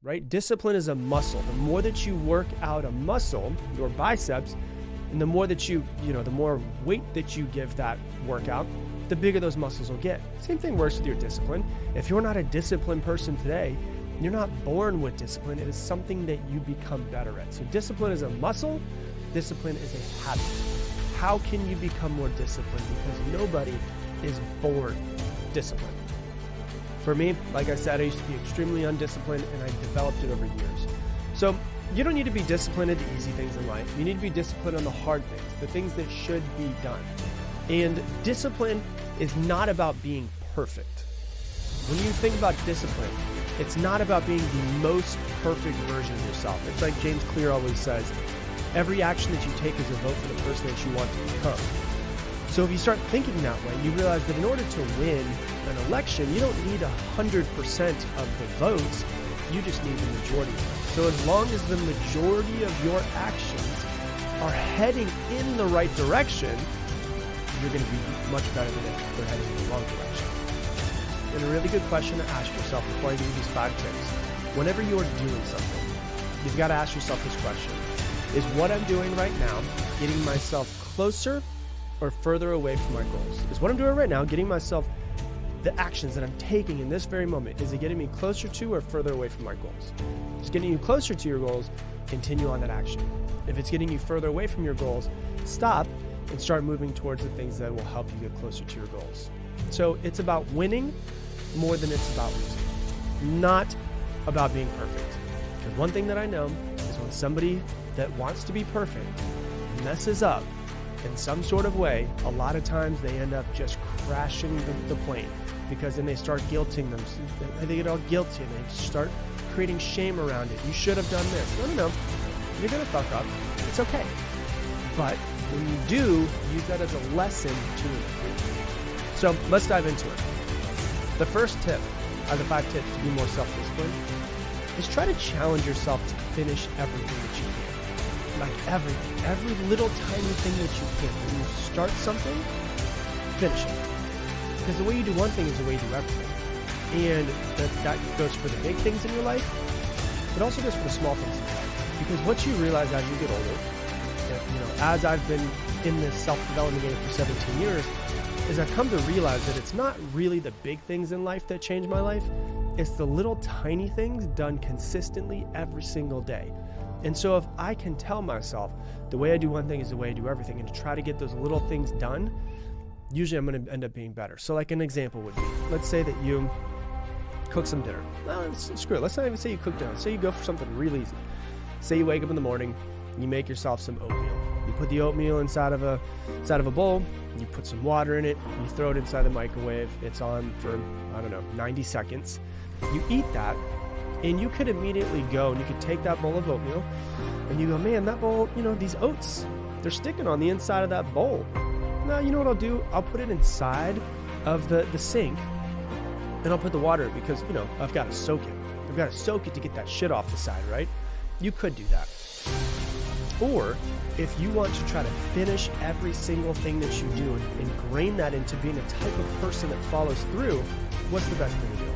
right? Discipline is a muscle. The more that you work out a muscle, your biceps, and the more that the more weight that you give that workout, the bigger those muscles will get. Same thing works with your discipline. If you're not a disciplined person today, you're not born with discipline. It is something that you become better at. So discipline is a muscle. Discipline is a habit. How can you become more disciplined? Because nobody is born disciplined. For me, like I said, I used to be extremely undisciplined, and I developed it over years. So you don't need to be disciplined at the easy things in life. You need to be disciplined on the hard things, the things that should be done. And discipline is not about being perfect. When you think about discipline, it's not about being the most perfect version of yourself. It's like James Clear always says, every action that you take is a vote for the person that you want to become. So if you start thinking that way, you realize that in order to win an election, you don't need 100% of the votes, you just need the majority of them. So as long as the majority of your actions are heading in the right direction, you're going to be much better than if they're heading in the wrong direction. And a really good question to ask yourself before I give you these 5 tips. Whenever you're doing something, you've got to ask yourself this question. Is what I'm doing right now getting myself closer or further away from my goals? Is what I'm doing right now getting myself, the actions that I'm taking in this very moment, is it getting me closer to or further away from my goals? If it's getting you closer to your goals, continue on that action. If it's getting you further away from your goals, stop and start moving towards the things that will help you get closer to your goals. So it's about winning more than it's about losing, not about being perfect. Because one thing that I know is when somebody that wants to be perfect messes up in some sort of way, a lot of times they end up just crashing the plane, because then they start guilting them. They get all guilty and they start creating shame around it. You should have done this. No. You're going to fuck up. It's okay. But when you do, use that as a lesson to improve. So let's dive into it. The first tip, out of the 5 tips to be more self-disciplined, is try to challenge yourself to finish everything that you can. Like every little tiny thing that you can. When you start something, finish it. Because the way you do one thing is the way you do everything. And that goes for the big things in your life, but also goes for the small things in your life. Because what you realize as you get older, as I've been in this self-development game for 17 years, is I've come to realize that it's not really the big things in life that change my life. It's the little tiny things done consistently every single day. And so if I can tell myself the way I do one thing is the way I do everything, and to try to get those little things done, usually I'm going to end up being better. So like an example would be, let's say that you cook some dinner. Well, screw it. Let's not even say you cook dinner. Say you go for something really easy. Say you wake up in the morning, you make yourself some oatmeal. You put the oatmeal inside of a bowl, you put some water in it, you throw it inside the microwave. It's on for, 90 seconds. You eat that, and you could immediately go and you could take that bowl of oatmeal and you go, man, that bowl, these oats, they're sticking on the inside of that bowl. Now, you know what I'll do? I'll put it inside of the sink, and I'll put the water, because, I've got to soak it. I've got to soak it to get that shit off the side, right? You could do that. Or if you want to try to finish every single thing that you do and ingrain that into being a type of person that follows through, what's the best thing to do?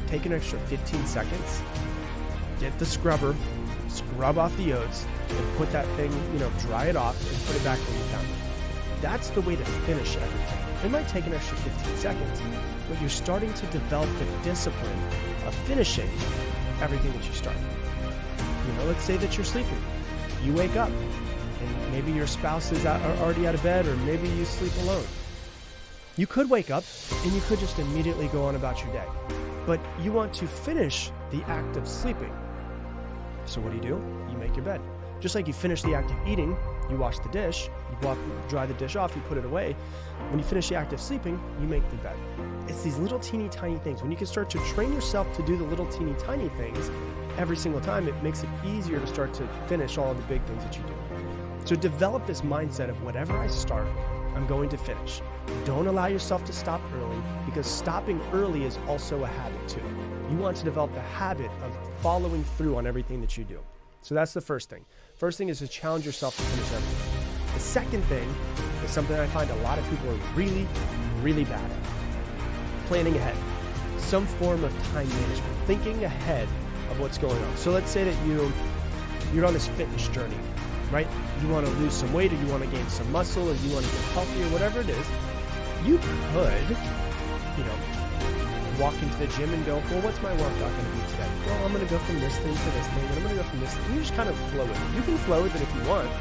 Take an extra 15 seconds, get the scrubber, scrub off the oats, and put that thing, dry it off and put it back where you found it. That's the way to finish everything. It might take an extra 15 seconds, but you're starting to develop the discipline of finishing everything that you start. Let's say that you're sleeping. You wake up, and maybe your spouse is already out of bed, or maybe you sleep alone. You could wake up, and you could just immediately go on about your day. But you want to finish the act of sleeping. So what do? You make your bed. Just like you finish the act of eating, you wash the dish, you dry the dish off, you put it away. When you finish the act of sleeping, you make the bed. It's these little teeny tiny things. When you can start to train yourself to do the little teeny tiny things every single time, it makes it easier to start to finish all of the big things that you do. So develop this mindset of whatever I start, I'm going to finish. Don't allow yourself to stop early, because stopping early is also a habit too. You want to develop the habit of following through on everything that you do. So that's the first thing. First thing is to challenge yourself to finish everything. The second thing is something I find a lot of people are really, really bad at. Planning ahead. Some form of time management. Thinking ahead of what's going on. So let's say that you're on this fitness journey, right? You want to lose some weight, or you want to gain some muscle, or you want to get healthier, whatever it is. You could, walk into the gym and go, well, what's my workout going to be today? Well, I'm going to go from this thing to this thing, and I'm going to go from this thing. You just kind of flow with it. You can flow with it if you want,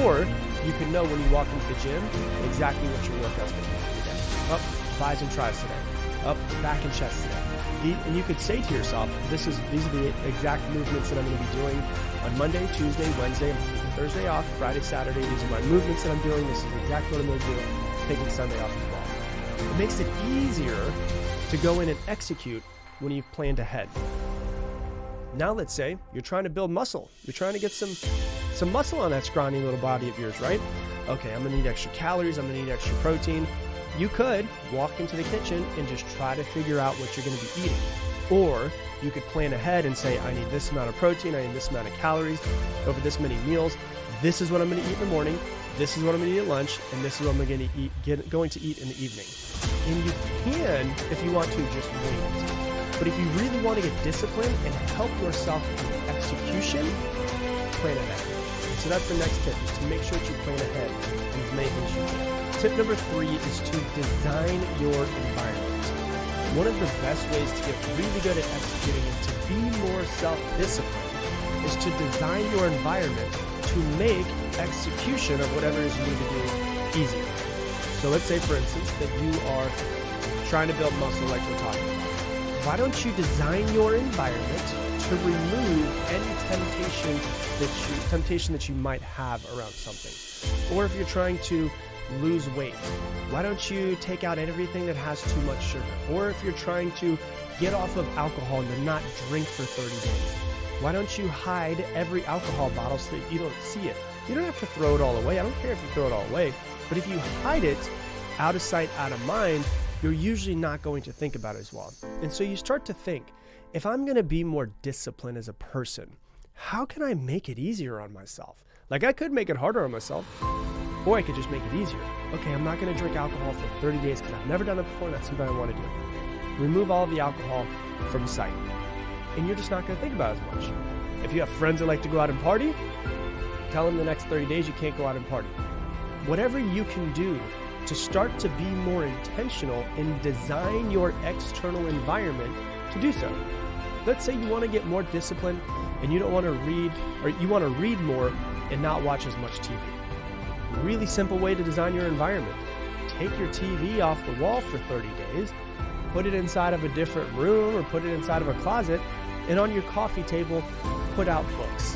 or you can know when you walk into the gym exactly what your workout's going to be today. Up, bis and tris today. Up, back and chest today. And you could say to yourself, these are the exact movements that I'm going to be doing on Monday, Tuesday, Wednesday, I'm taking Thursday off, Friday, Saturday. These are my movements that I'm doing. This is exactly what I'm going to do. Taking Sunday off as well. It makes it easier to go in and execute when you've planned ahead. Now let's say you're trying to build muscle. You're trying to get some muscle on that scrawny little body of yours, right? Okay, I'm gonna need extra calories, I'm gonna need extra protein. You could walk into the kitchen and just try to figure out what you're gonna be eating. Or you could plan ahead and say, I need this amount of protein, I need this amount of calories over this many meals. This is what I'm gonna eat in the morning. This is what I'm going to eat at lunch, and this is what I'm going to eat in the evening. And you can, if you want to, just wing it. But if you really want to get disciplined and help yourself with execution, plan ahead. So that's the next tip, is to make sure that you plan ahead in as many things you can. Tip number 3 is to design your environment. One of the best ways to get really good at executing and to be more self-disciplined is to design your environment to make execution of whatever it is you need to do easier. So let's say, for instance, that you are trying to build muscle like we're talking about. Why don't you design your environment to remove any temptation that you might have around something? Or if you're trying to lose weight, why don't you take out everything that has too much sugar? Or if you're trying to get off of alcohol and to not drink for 30 days, why don't you hide every alcohol bottle so that you don't see it? You don't have to throw it all away. I don't care if you throw it all away. But if you hide it out of sight, out of mind, you're usually not going to think about it as well. And so you start to think, if I'm going to be more disciplined as a person, how can I make it easier on myself? Like, I could make it harder on myself, or I could just make it easier. Okay, I'm not going to drink alcohol for 30 days because I've never done it before and that's something I want to do. Remove all of the alcohol from sight. And you're just not going to think about it as much. If you have friends that like to go out and party, tell them the next 30 days you can't go out and party. Whatever you can do to start to be more intentional and design your external environment to do so. Let's say you want to get more disciplined and you don't want to read, or you want to read more and not watch as much TV. Really simple way to design your environment. Take your TV off the wall for 30 days, put it inside of a different room or put it inside of a closet, and on your coffee table, put out books.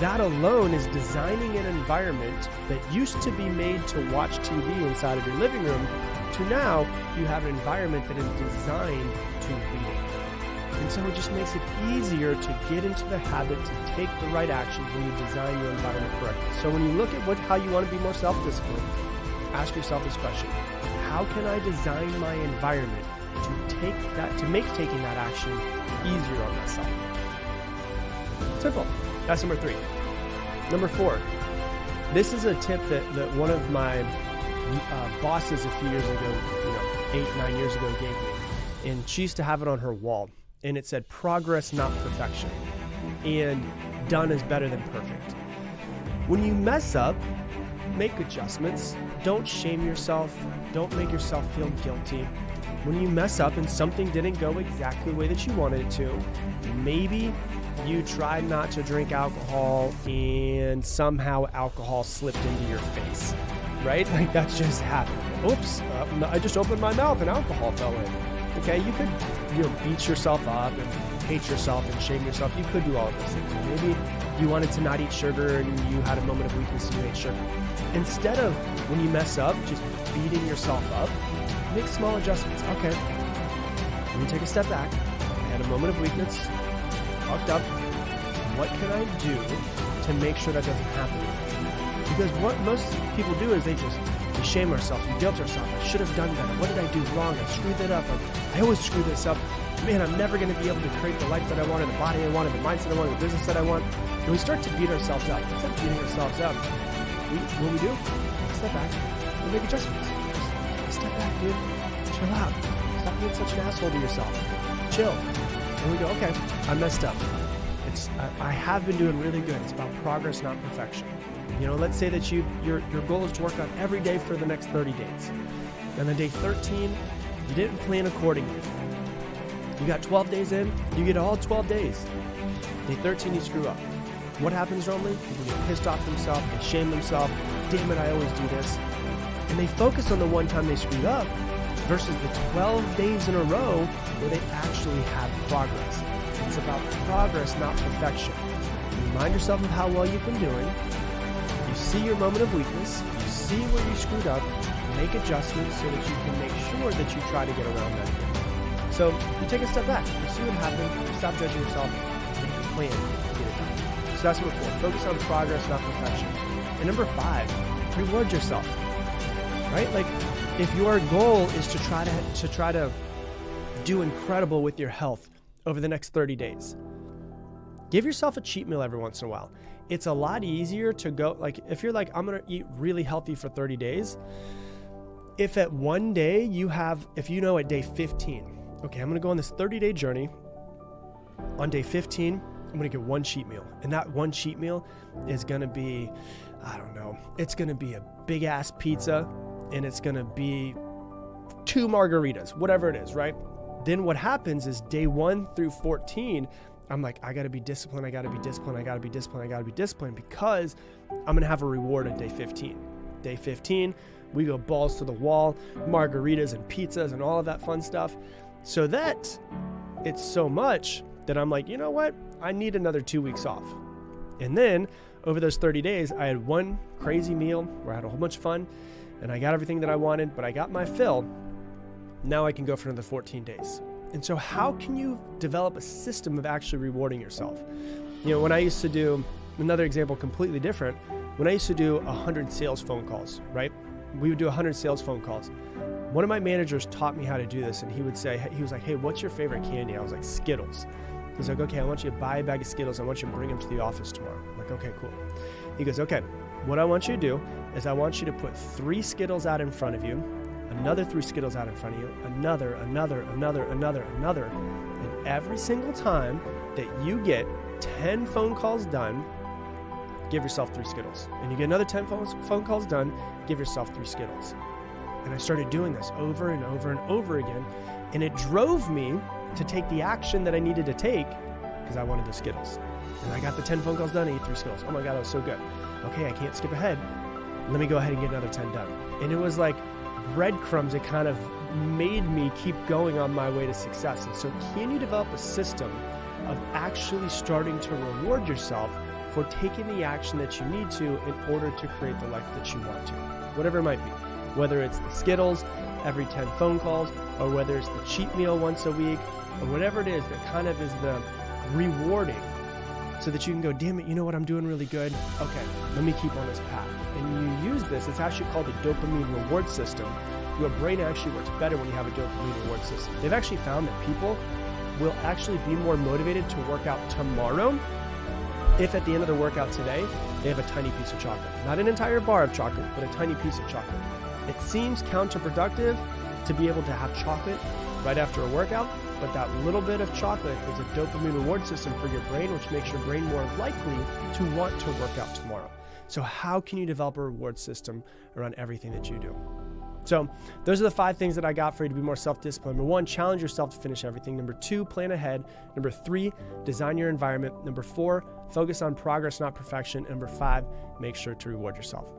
That alone is designing an environment that used to be made to watch TV inside of your living room to now you have an environment that is designed to reading. And so it just makes it easier to get into the habit to take the right actions when you design your environment correctly. So when you look at how you want to be more self-disciplined, ask yourself this question: how can I design my environment to make taking that action easier on myself? Simple. That's number 3. Number 4. This is a tip that one of my bosses a few years ago, 8-9 years ago, gave me. And she used to have it on her wall. And it said, progress, not perfection. And done is better than perfect. When you mess up, make adjustments. Don't shame yourself. Don't make yourself feel guilty. When you mess up and something didn't go exactly the way that you wanted it to, maybe you tried not to drink alcohol and somehow alcohol slipped into your face, right? Like, that's just happened. Oops, I just opened my mouth and alcohol fell in. Okay, you could beat yourself up and hate yourself and shame yourself. You could do all of those things. Maybe you wanted to not eat sugar and you had a moment of weakness and you ate sugar. Instead of, when you mess up, just beating yourself up, make small adjustments. Okay, let me take a step back. I had a moment of weakness, fucked up. What can I do to make sure that doesn't happen? Because what most people do is we shame ourselves, we guilt ourselves. I should have done better. What did I do wrong? I screwed that up. I always screw this up. Man, I'm never going to be able to create the life that I wanted, the body I wanted, the mindset I wanted, the business that I want. And we start to beat ourselves up. Instead of beating ourselves up, what we do, step back and make adjustments. Step back, dude. Chill out. Stop being such an asshole to yourself. Chill. And we go, okay, I messed up. I have been doing really good. It's about progress, not perfection. Let's say that your goal is to work out every day for the next 30 days. And then day 13, you didn't plan accordingly. You got 12 days in, you get all 12 days. Day 13, you screw up. What happens normally? People get pissed off themselves, they shame themselves. Damn it, I always do this. And they focus on the one time they screwed up versus the 12 days in a row where they actually had progress. It's about progress, not perfection. You remind yourself of how well you've been doing. You see your moment of weakness. You see where you screwed up. Make adjustments so that you can make sure that you try to get around that again. So you take a step back. You see what happened. You stop judging yourself. Make a plan to get it done. So that's number 4. Focus on progress, not perfection. And number 5, reward yourself. Right? Like, if your goal is to try to do incredible with your health over the next 30 days, give yourself a cheat meal every once in a while. It's a lot easier to go, like, if you're like, I'm going to eat really healthy for 30 days, if at one day if you know at day 15, okay, I'm going to go on this 30-day journey. On day 15, I'm going to get one cheat meal. And that one cheat meal is going to be, I don't know, it's going to be a big ass pizza and it's going to be 2 margaritas, whatever it is, right? Then what happens is day 1 through 14, I'm like, I got to be disciplined. I got to be disciplined. I got to be disciplined. I got to be disciplined because I'm going to have a reward at day 15. Day 15, we go balls to the wall, margaritas and pizzas and all of that fun stuff. So that it's so much that I'm like, you know what? I need another 2 weeks off. And then over those 30 days, I had one crazy meal where I had a whole bunch of fun and I got everything that I wanted, but I got my fill. Now I can go for another 14 days. And so how can you develop a system of actually rewarding yourself? When I used to do, another example completely different, when I used to do 100 sales phone calls, right? We would do 100 sales phone calls. One of my managers taught me how to do this, and he was like, hey, what's your favorite candy? I was like, Skittles. He's like, okay, I want you to buy a bag of Skittles. I want you to bring them to the office tomorrow. I'm like, okay, cool. He goes, okay, what I want you to do is I want you to put 3 Skittles out in front of you, another 3 Skittles out in front of you, another. And every single time that you get 10 phone calls done, give yourself 3 Skittles. And you get another 10 phone calls done, give yourself 3 Skittles. And I started doing this over and over and over again. And it drove me to take the action that I needed to take because I wanted the Skittles. And I got the 10 phone calls done, I ate 3 Skittles. Oh my God, that was so good. Okay, I can't skip ahead. Let me go ahead and get another 10 done. And it was like breadcrumbs. It kind of made me keep going on my way to success. And so can you develop a system of actually starting to reward yourself for taking the action that you need to in order to create the life that you want to, whatever it might be, whether it's the Skittles every 10 phone calls, or whether it's the cheat meal once a week, or whatever it is that kind of is the rewarding so that you can go, damn it, you know what, I'm doing really good. Okay, let me keep on this path. And you use this, it's actually called the dopamine reward system. Your brain actually works better when you have a dopamine reward system. They've actually found that people will actually be more motivated to work out tomorrow if at the end of the workout today, they have a tiny piece of chocolate. Not an entire bar of chocolate, but a tiny piece of chocolate. It seems counterproductive to be able to have chocolate right after a workout, but that little bit of chocolate is a dopamine reward system for your brain, which makes your brain more likely to want to work out tomorrow. So how can you develop a reward system around everything that you do? So those are the 5 things that I got for you to be more self-disciplined. Number 1, challenge yourself to finish everything. Number 2, plan ahead. Number 3, design your environment. Number 4, focus on progress, not perfection. And number 5, make sure to reward yourself.